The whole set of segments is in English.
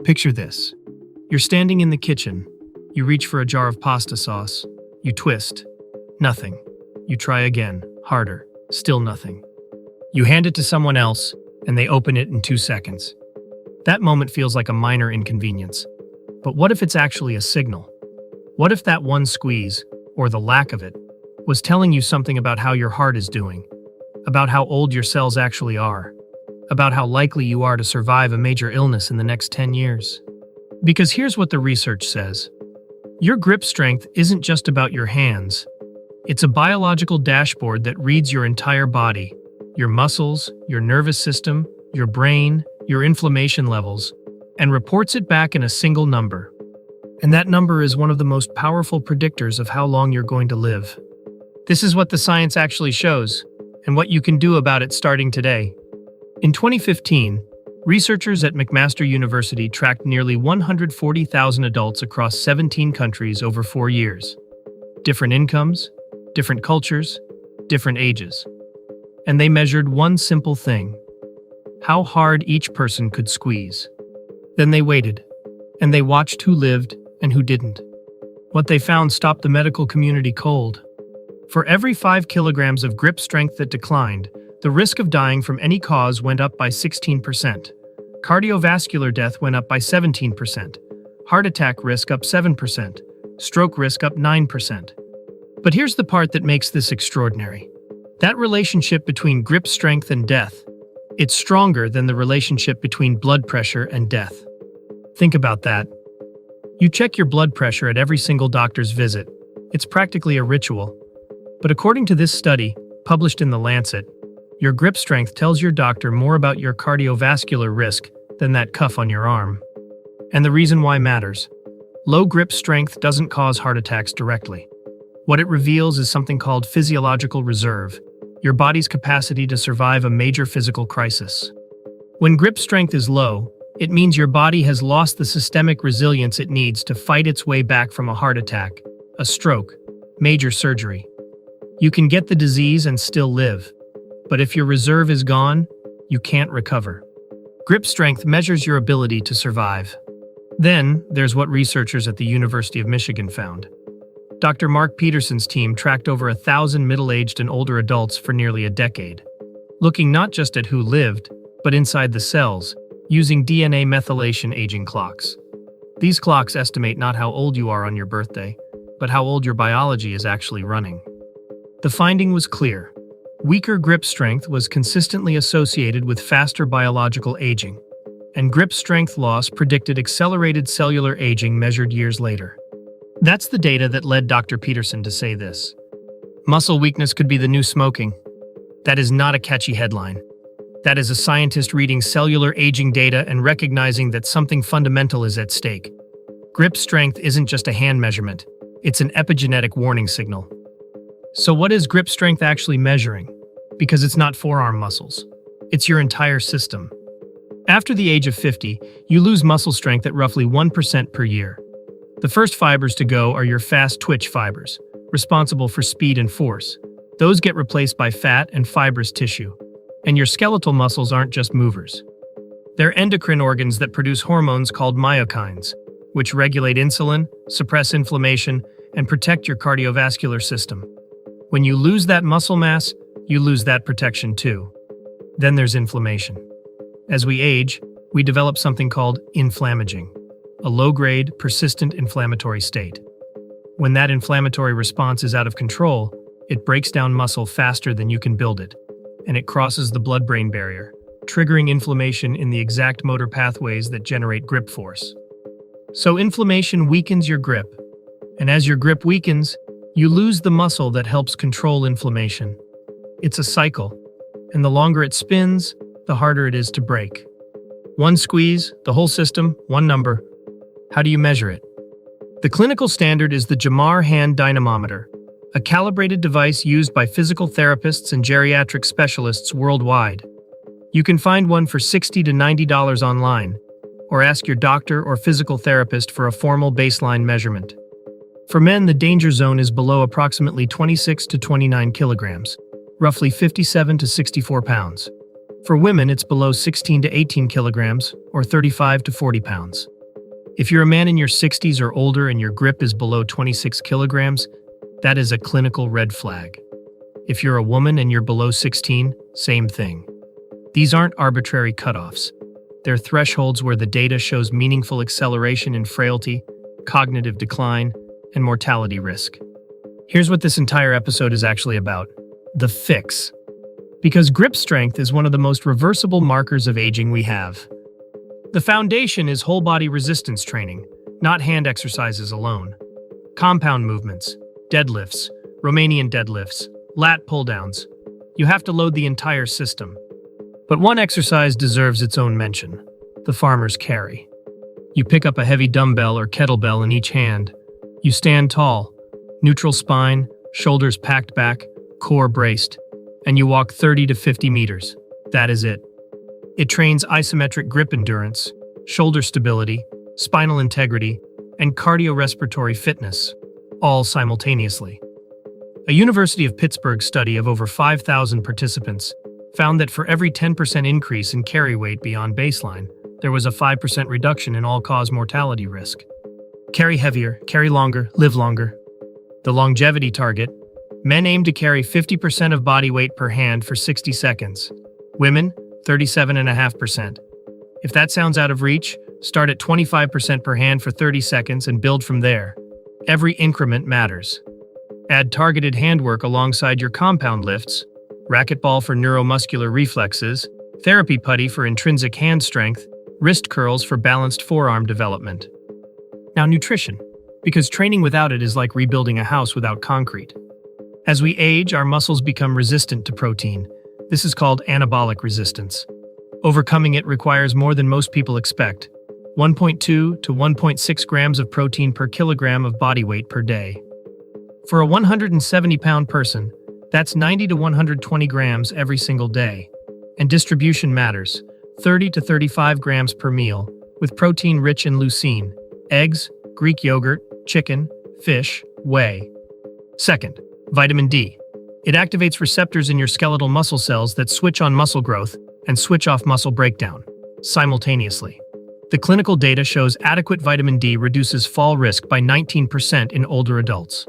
Picture this. You're standing in the kitchen. You reach for a jar of pasta sauce. You twist. Nothing. You try again, harder. Still nothing. You hand it to someone else, and they open it in 2 seconds. That moment feels like a minor inconvenience. But what if it's actually a signal? What if that one squeeze, or the lack of it, was telling you something about how your heart is doing, about how old your cells actually are, about how likely you are to survive a major illness in the next 10 years? Because here's what the research says. Your grip strength isn't just about your hands. It's a biological dashboard that reads your entire body, your muscles, your nervous system, your brain, your inflammation levels, and reports it back in a single number. And that number is one of the most powerful predictors of how long you're going to live. This is what the science actually shows, and what you can do about it starting today. In 2015, researchers at McMaster University tracked nearly 140,000 adults across 17 countries over 4 years. Different incomes, different cultures, different ages. And they measured one simple thing: how hard each person could squeeze. Then they waited, and they watched who lived and who didn't. What they found stopped the medical community cold. For every 5 kilograms of grip strength that declined, the risk of dying from any cause went up by 16%. Cardiovascular death went up by 17%. Heart attack risk up 7%. Stroke risk up 9%. But here's the part that makes this extraordinary. That relationship between grip strength and death, it's stronger than the relationship between blood pressure and death. Think about that. You check your blood pressure at every single doctor's visit. It's practically a ritual. But according to this study, published in The Lancet, your grip strength tells your doctor more about your cardiovascular risk than that cuff on your arm. And the reason why matters. Low grip strength doesn't cause heart attacks directly. What it reveals is something called physiological reserve, your body's capacity to survive a major physical crisis. When grip strength is low, it means your body has lost the systemic resilience it needs to fight its way back from a heart attack, a stroke, major surgery. You can get the disease and still live. But if your reserve is gone, you can't recover. Grip strength measures your ability to survive. Then, there's what researchers at the University of Michigan found. Dr. Mark Peterson's team tracked over 1,000 middle-aged and older adults for nearly a decade, looking not just at who lived, but inside the cells, using DNA methylation aging clocks. These clocks estimate not how old you are on your birthday, but how old your biology is actually running. The finding was clear. Weaker grip strength was consistently associated with faster biological aging, and grip strength loss predicted accelerated cellular aging measured years later. That's the data that led Dr. Peterson to say this. Muscle weakness could be the new smoking. That is not a catchy headline. That is a scientist reading cellular aging data and recognizing that something fundamental is at stake. Grip strength isn't just a hand measurement. It's an epigenetic warning signal. So what is grip strength actually measuring? Because it's not forearm muscles. It's your entire system. After the age of 50, you lose muscle strength at roughly 1% per year. The first fibers to go are your fast twitch fibers, responsible for speed and force. Those get replaced by fat and fibrous tissue. And your skeletal muscles aren't just movers. They're endocrine organs that produce hormones called myokines, which regulate insulin, suppress inflammation, and protect your cardiovascular system. When you lose that muscle mass, you lose that protection too. Then there's inflammation. As we age, we develop something called inflammaging, a low-grade, persistent inflammatory state. When that inflammatory response is out of control, it breaks down muscle faster than you can build it, and it crosses the blood-brain barrier, triggering inflammation in the exact motor pathways that generate grip force. So inflammation weakens your grip, and as your grip weakens, you lose the muscle that helps control inflammation. It's a cycle, and the longer it spins, the harder it is to break. One squeeze, the whole system, one number. How do you measure it? The clinical standard is the Jamar hand dynamometer, a calibrated device used by physical therapists and geriatric specialists worldwide. You can find one for $60 to $90 online, or ask your doctor or physical therapist for a formal baseline measurement. For men, the danger zone is below approximately 26 to 29 kilograms, roughly 57 to 64 pounds. For women, it's below 16 to 18 kilograms, or 35 to 40 pounds. If you're a man in your 60s or older and your grip is below 26 kilograms, that is a clinical red flag. If you're a woman and you're below 16, same thing. These aren't arbitrary cutoffs. They're thresholds where the data shows meaningful acceleration in frailty, cognitive decline, and mortality risk. Here's what this entire episode is actually about: the fix. Because grip strength is one of the most reversible markers of aging we have. The foundation is whole-body resistance training, not hand exercises alone. Compound movements, deadlifts, Romanian deadlifts, lat pull-downs. You have to load the entire system. But one exercise deserves its own mention: the farmer's carry. You pick up a heavy dumbbell or kettlebell in each hand. You stand tall, neutral spine, shoulders packed back, core braced, and you walk 30 to 50 meters. That is it. It trains isometric grip endurance, shoulder stability, spinal integrity, and cardiorespiratory fitness, all simultaneously. A University of Pittsburgh study of over 5,000 participants found that for every 10% increase in carry weight beyond baseline, there was a 5% reduction in all-cause mortality risk. Carry heavier, carry longer, live longer. The longevity target: men aim to carry 50% of body weight per hand for 60 seconds. Women, 37.5%. If that sounds out of reach, start at 25% per hand for 30 seconds and build from there. Every increment matters. Add targeted handwork alongside your compound lifts: racquetball for neuromuscular reflexes, therapy putty for intrinsic hand strength, wrist curls for balanced forearm development. Now, nutrition, because training without it is like rebuilding a house without concrete. As we age, our muscles become resistant to protein. This is called anabolic resistance. Overcoming it requires more than most people expect: 1.2 to 1.6 grams of protein per kilogram of body weight per day. For a 170-pound person, that's 90 to 120 grams every single day. And distribution matters: 30 to 35 grams per meal, with protein rich in leucine, eggs, Greek yogurt, chicken, fish, whey. Second, vitamin D. It activates receptors in your skeletal muscle cells that switch on muscle growth and switch off muscle breakdown simultaneously. The clinical data shows adequate vitamin D reduces fall risk by 19% in older adults.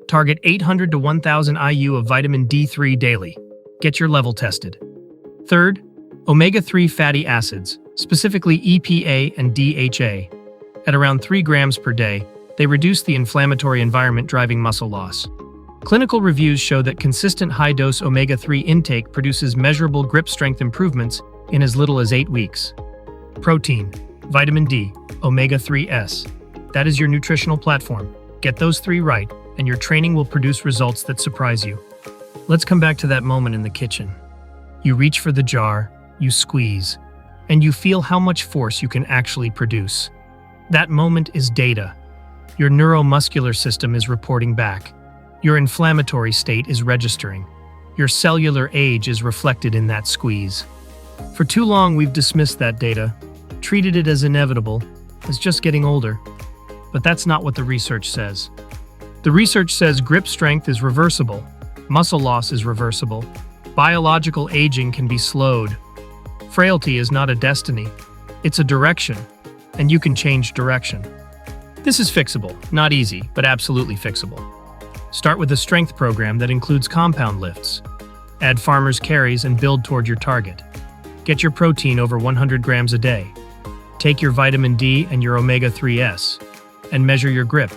Target 800 to 1,000 IU of vitamin D3 daily. Get your level tested. Third, omega-3 fatty acids, specifically EPA and DHA. At around 3 grams per day, they reduce the inflammatory environment driving muscle loss. Clinical reviews show that consistent high-dose omega-3 intake produces measurable grip strength improvements in as little as 8 weeks. Protein, vitamin D, omega-3s. That is your nutritional platform. Get those 3 right, and your training will produce results that surprise you. Let's come back to that moment in the kitchen. You reach for the jar, you squeeze, and you feel how much force you can actually produce. That moment is data. Your neuromuscular system is reporting back. Your inflammatory state is registering. Your cellular age is reflected in that squeeze. For too long, we've dismissed that data, treated it as inevitable, as just getting older. But that's not what the research says. The research says grip strength is reversible, muscle loss is reversible, biological aging can be slowed. Frailty is not a destiny, it's a direction, and you can change direction. This is fixable, not easy, but absolutely fixable. Start with a strength program that includes compound lifts. Add farmer's carries and build toward your target. Get your protein over 100 grams a day. Take your vitamin D and your omega-3s, and measure your grip.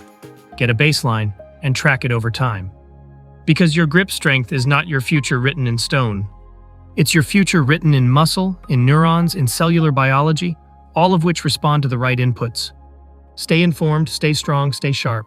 Get a baseline and track it over time. Because your grip strength is not your future written in stone. It's your future written in muscle, in neurons, in cellular biology, all of which respond to the right inputs. Stay informed, stay strong, stay sharp.